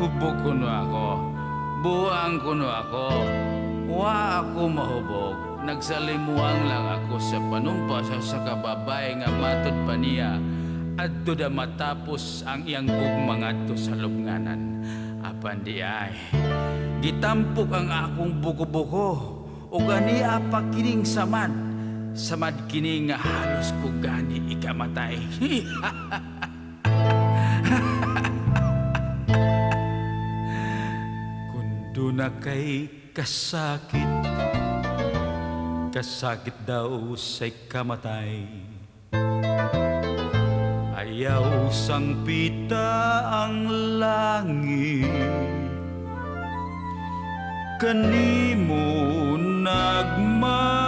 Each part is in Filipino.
Hubog kuno ako, buang kuno ako, wa ako mahubog. Nagsalimuang lang ako sa panumpa sa kababay nga matod pa niya adto da matapos ang iyang gugmang adto sa lubnganan. Apan di ay, gitampok ang akong buko-buko o gani apa kining samad. Samad kini nga halos ko gani ikamatay. Kundo na kay kasakit, kasakit daw sa'y kamatay. Ayaw sang pita ang langit, kanimo nagmahay.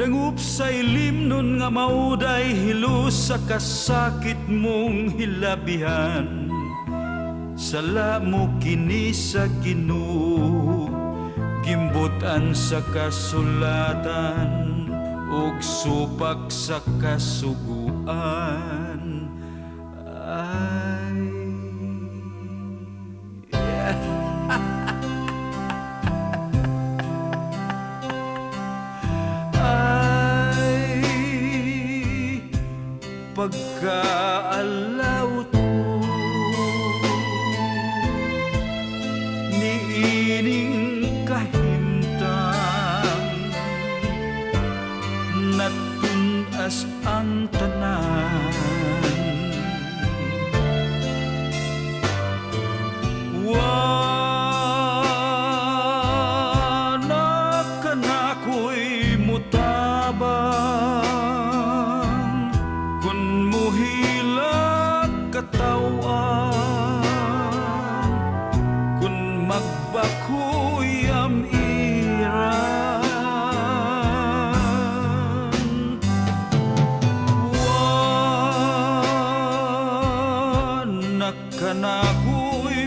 Dangup sa ilim nun nga mauday hilus sa kasakit mong hilabihan. Sala mo kini sa Ginoo, gimbutan sa kasulatan ug supak sa kasuguan. Ay, ay, pagkaalaw to ni ining kahimtang, natunas ang tanan. Wana ka na ko'y mutabang, kun muhilag katawan, kun magbakoy am iran. Wana ka na ko'y